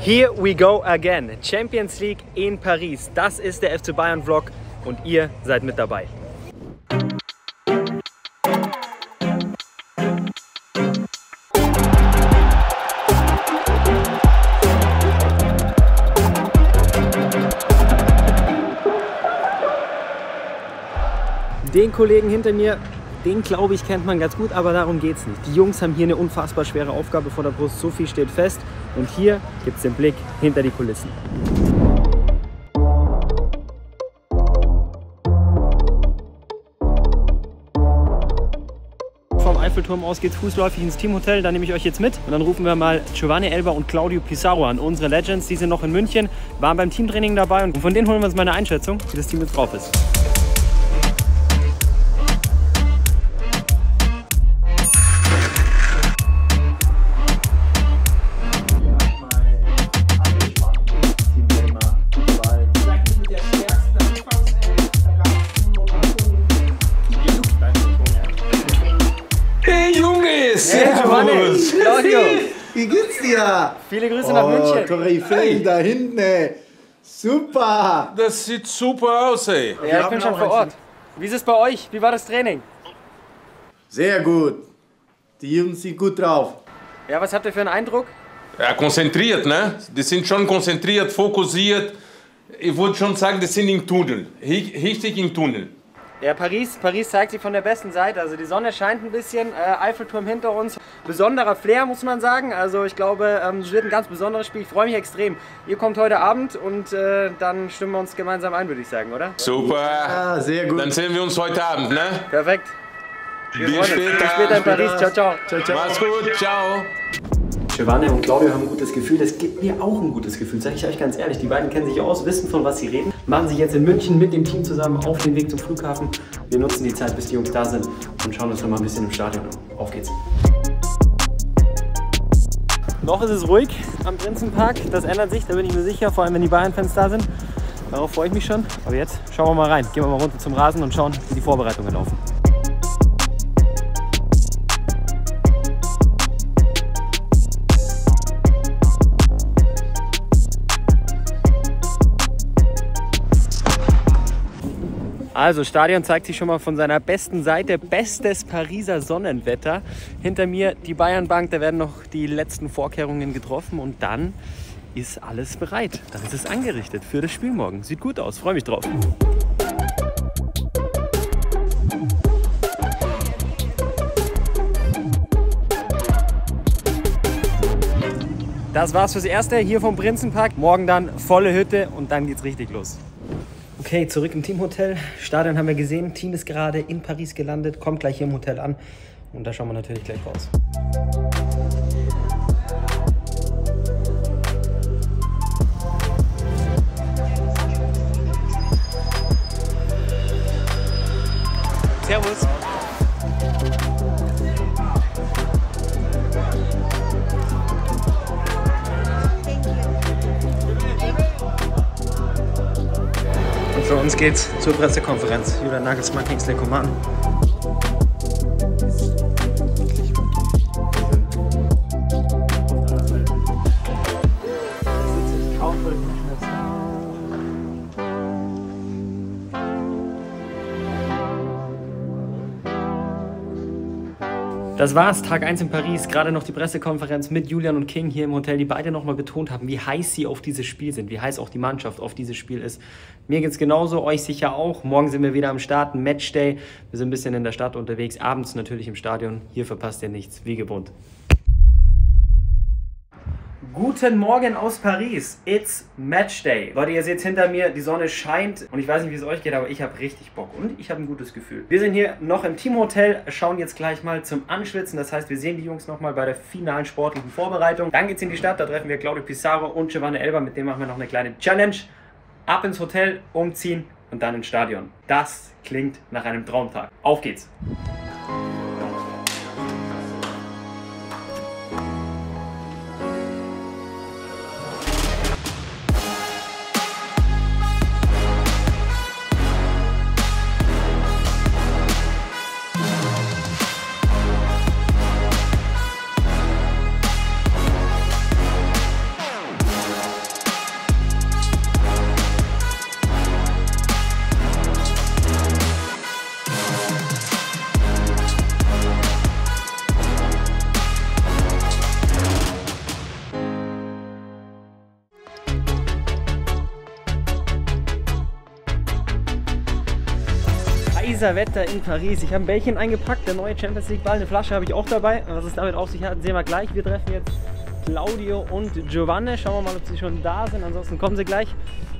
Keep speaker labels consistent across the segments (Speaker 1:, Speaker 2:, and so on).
Speaker 1: Here we go again. Champions League in Paris. Das ist der FC Bayern Vlog und ihr seid mit dabei. Den Kollegen hinter mir, den glaube ich kennt man ganz gut, aber darum geht es nicht. Die Jungs haben hier eine unfassbar schwere Aufgabe vor der Brust, so viel steht fest. Und hier gibt es den Blick hinter die Kulissen. Vom Eiffelturm aus geht's fußläufig ins Teamhotel, da nehme ich euch jetzt mit. Und dann rufen wir mal Giovanni Elber und Claudio Pizarro an, unsere Legends. Die sind noch in München, waren beim Teamtraining dabei und von denen holen wir uns mal eine Einschätzung, wie das Team jetzt drauf ist. Claudio,
Speaker 2: wie geht's dir?
Speaker 1: Viele Grüße nach München.
Speaker 2: Koryphäen da hinten, ey. Super.
Speaker 3: Das sieht super aus, ey.
Speaker 1: Ja, ich bin schon vor Ort. Wie ist es bei euch? Wie war das Training?
Speaker 2: Sehr gut. Die Jungs sind gut drauf.
Speaker 1: Ja, was habt ihr für einen Eindruck?
Speaker 3: Ja, konzentriert, ne? Die sind schon konzentriert, fokussiert. Ich würde schon sagen, die sind im Tunnel. Richtig im Tunnel.
Speaker 1: Ja, Paris zeigt sich von der besten Seite. Also die Sonne scheint ein bisschen, Eiffelturm hinter uns. Besonderer Flair, muss man sagen. Also ich glaube, es wird ein ganz besonderes Spiel. Ich freue mich extrem. Ihr kommt heute Abend und dann stimmen wir uns gemeinsam ein, würde ich sagen, oder?
Speaker 3: Super.
Speaker 2: Ja, sehr gut.
Speaker 3: Dann sehen wir uns heute Abend, ne?
Speaker 1: Perfekt.
Speaker 3: Bis später.
Speaker 1: Bis später in Paris. Ciao, ciao.
Speaker 2: Ciao, ciao.
Speaker 3: Mach's gut. Ciao.
Speaker 1: Giovanni und Claudio haben ein gutes Gefühl, das gibt mir auch ein gutes Gefühl, sage ich euch ganz ehrlich. Die beiden kennen sich aus, wissen von was sie reden, machen sich jetzt in München mit dem Team zusammen auf den Weg zum Flughafen. Wir nutzen die Zeit, bis die Jungs da sind und schauen uns noch mal ein bisschen im Stadion an. Auf geht's. Noch ist es ruhig am Prinzenpark, das ändert sich, da bin ich mir sicher, vor allem wenn die Bayern-Fans da sind. Darauf freue ich mich schon. Aber jetzt schauen wir mal rein, gehen wir mal runter zum Rasen und schauen, wie die Vorbereitungen laufen. Also, Stadion zeigt sich schon mal von seiner besten Seite. Bestes Pariser Sonnenwetter. Hinter mir die Bayernbank, da werden noch die letzten Vorkehrungen getroffen und dann ist alles bereit. Dann ist es angerichtet für das Spiel morgen. Sieht gut aus, freue mich drauf. Das war's fürs Erste hier vom Prinzenpark. Morgen dann volle Hütte und dann geht's richtig los. Okay, zurück im Teamhotel. Stadion haben wir gesehen. Team ist gerade in Paris gelandet, kommt gleich hier im Hotel an. Und da schauen wir natürlich gleich raus. Servus. Für uns geht's zur Pressekonferenz. Julian Nagelsmann, Kingsley Coman. Das war's, Tag 1 in Paris, gerade noch die Pressekonferenz mit Julian und King hier im Hotel, die beide nochmal betont haben, wie heiß sie auf dieses Spiel sind, wie heiß auch die Mannschaft auf dieses Spiel ist. Mir geht's genauso, euch sicher auch. Morgen sind wir wieder am Start, Matchday. Wir sind ein bisschen in der Stadt unterwegs, abends natürlich im Stadion. Hier verpasst ihr nichts, wie gewohnt. Guten Morgen aus Paris, it's Matchday. Leute, ihr seht hinter mir, die Sonne scheint und ich weiß nicht, wie es euch geht, aber ich habe richtig Bock und ich habe ein gutes Gefühl. Wir sind hier noch im Teamhotel, schauen jetzt gleich mal zum Anschwitzen, das heißt, wir sehen die Jungs nochmal bei der finalen sportlichen Vorbereitung. Dann geht's in die Stadt, da treffen wir Claudio Pizarro und Giovanni Elber, mit dem machen wir noch eine kleine Challenge. Ab ins Hotel, umziehen und dann ins Stadion. Das klingt nach einem Traumtag. Auf geht's! Pariser-Wetter in Paris. Ich habe ein Bällchen eingepackt, der neue Champions League Ball, eine Flasche habe ich auch dabei. Was es damit auf sich hat, sehen wir gleich. Wir treffen jetzt Claudio und Giovanni. Schauen wir mal, ob sie schon da sind, ansonsten kommen sie gleich.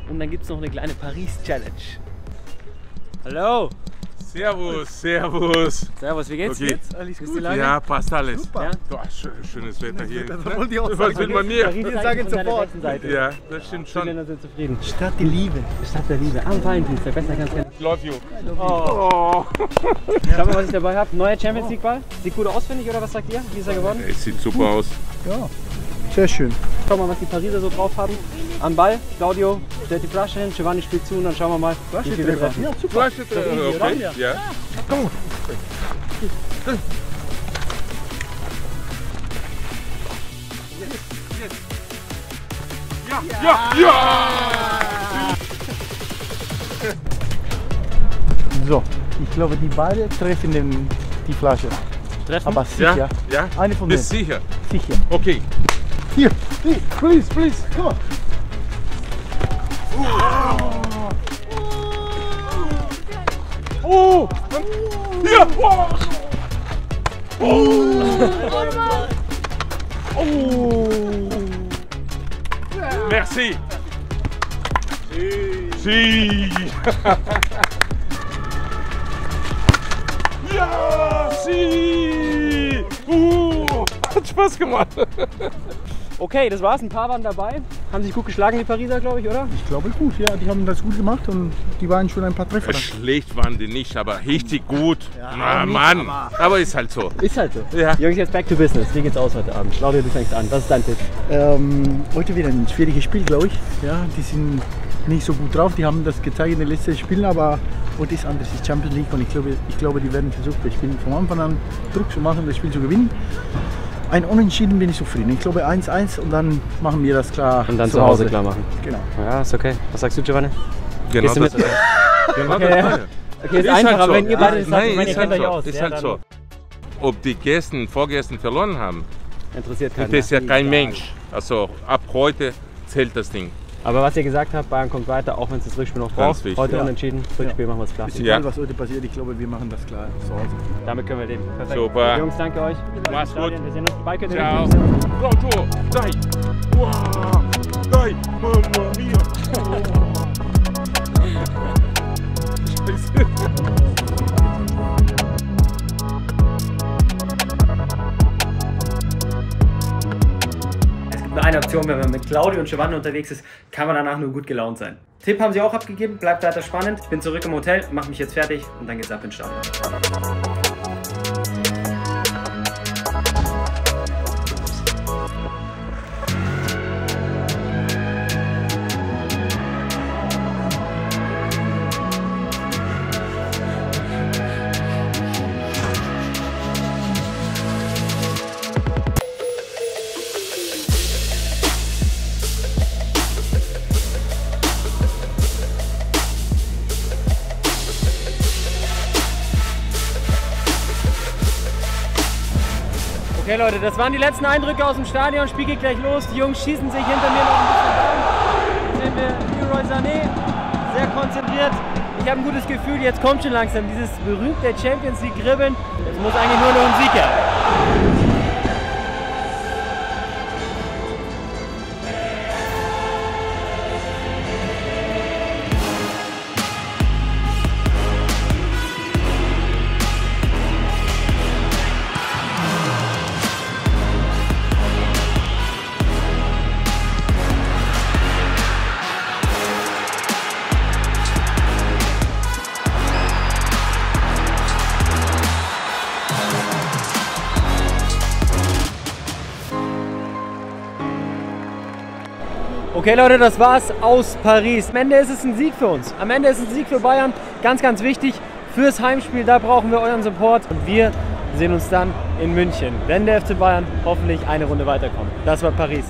Speaker 1: Und dann gibt es noch eine kleine Paris-Challenge. Hallo!
Speaker 3: Servus, servus.
Speaker 1: Servus, wie geht's?
Speaker 3: Okay.
Speaker 1: Alles gut?
Speaker 3: Ja, passt alles.
Speaker 1: Super. Ja?
Speaker 3: Boah, schönes Wetter hier.
Speaker 2: Was
Speaker 3: will man mehr?
Speaker 1: Wir sagen sofort.
Speaker 3: Ja, das stimmt
Speaker 1: Die
Speaker 3: schon.
Speaker 1: Länder sind zufrieden.
Speaker 2: Stadt der Liebe.
Speaker 1: Stadt der Liebe. Am Valentinstag, besser kann's gar nicht.
Speaker 3: Love you.
Speaker 1: Oh. Schau mal, was ich dabei habe. Neuer Champions League Ball. Sieht gut aus, finde ich, oder was sagt ihr? Wie ist er geworden?
Speaker 3: Es sieht super aus.
Speaker 2: Ja, sehr schön.
Speaker 1: Schau mal, was die Pariser so drauf haben. Am Ball, Claudio stellt die Flasche hin, Giovanni spielt zu und dann schauen wir mal, wie viel wir treffen.
Speaker 2: Ja, super.
Speaker 3: Okay, ja.
Speaker 2: Komm. So, ich glaube, die beiden treffen die Flasche.
Speaker 1: Treffen?
Speaker 2: Aber sicher.
Speaker 3: Ja, ja.
Speaker 2: Eine von
Speaker 3: Bist
Speaker 2: denen.
Speaker 3: sicher?
Speaker 2: Sicher.
Speaker 3: Okay.
Speaker 2: Hier, please, come on.
Speaker 3: Oh! Ja! Merci. Si. Ja, si. Hat Spaß gemacht.
Speaker 1: Okay, das war's. Ein paar waren dabei. Haben sich gut geschlagen, die Pariser, glaube ich, oder?
Speaker 2: Ich glaube gut, ja, die haben das gut gemacht und die waren schon ein paar Treffer.
Speaker 3: Schlecht waren die nicht, aber richtig gut. Na, Mann, aber ist halt so.
Speaker 1: Ist halt so.
Speaker 3: Ja.
Speaker 1: Jungs, jetzt back to business. Wie geht's aus heute Abend? Claudio, du fängst an. Was ist dein Tipp?
Speaker 2: Heute wieder ein schwieriges Spiel, glaube ich. Ja, die sind nicht so gut drauf. Die haben das gezeigt in den letzten Spielen, aber heute ist anders. Es ist Champions League und ich glaube, die werden versuchen, das Spiel von Anfang an Druck zu machen, das Spiel zu gewinnen. Ein Unentschieden bin ich zufrieden. Ich glaube 1-1 und dann machen wir das klar.
Speaker 1: Und dann zu Hause klar machen.
Speaker 2: Genau.
Speaker 1: Ja, ist okay. Was sagst du, Giovanni?
Speaker 3: Genau
Speaker 1: Gehst du
Speaker 3: das.
Speaker 1: mit?
Speaker 3: Genau
Speaker 1: Okay,
Speaker 3: das.
Speaker 1: ja. Okay, ist einfacher,
Speaker 3: halt so.
Speaker 1: wenn ihr beide das sagt,
Speaker 3: Nein,
Speaker 1: wenn ihr
Speaker 3: ist
Speaker 1: kennt
Speaker 3: halt
Speaker 1: euch
Speaker 3: so.
Speaker 1: aus.
Speaker 3: Ist
Speaker 1: Ja,
Speaker 3: halt
Speaker 1: dann
Speaker 3: so. Ob die vorgestern verloren haben,
Speaker 1: interessiert keinen.
Speaker 3: das ist ja kein Mensch. Also ab heute zählt das Ding.
Speaker 1: Aber was ihr gesagt habt, Bayern kommt weiter, auch wenn es das Rückspiel noch braucht.
Speaker 3: wichtig.
Speaker 1: Heute
Speaker 2: Ja.
Speaker 1: unentschieden, Rückspiel machen wir es klar.
Speaker 2: Ist egal, was heute passiert. Ich glaube, wir machen das klar zu Hause.
Speaker 1: Damit können wir leben. Perfekt.
Speaker 3: Super.
Speaker 1: Jungs, danke euch.
Speaker 3: Mach's gut.
Speaker 1: Wir sehen uns. Bye, könnt ihr
Speaker 3: Ciao.
Speaker 1: nicht.
Speaker 3: Pronto, dai. Wow. Dai, mamma mia.
Speaker 1: Es gibt nur eine Option, wenn man mit Claudio und Giovanni unterwegs ist, kann man danach nur gut gelaunt sein. Tipp haben sie auch abgegeben, bleibt weiter spannend. Ich bin zurück im Hotel, mache mich jetzt fertig und dann geht's ab ins Stadion. Okay Leute, das waren die letzten Eindrücke aus dem Stadion. Spiel geht gleich los. Die Jungs schießen sich hinter mir noch ein bisschen an. Sehen wir Leroy Sané, sehr konzentriert. Ich habe ein gutes Gefühl, jetzt kommt schon langsam dieses berühmte Champions League Kribbeln. Es muss eigentlich nur noch ein Sieg her. Okay Leute, das war's aus Paris. Am Ende ist es ein Sieg für uns. Am Ende ist es ein Sieg für Bayern. Ganz, ganz wichtig fürs Heimspiel. Da brauchen wir euren Support. Und wir sehen uns dann in München, wenn der FC Bayern hoffentlich eine Runde weiterkommt. Das war Paris.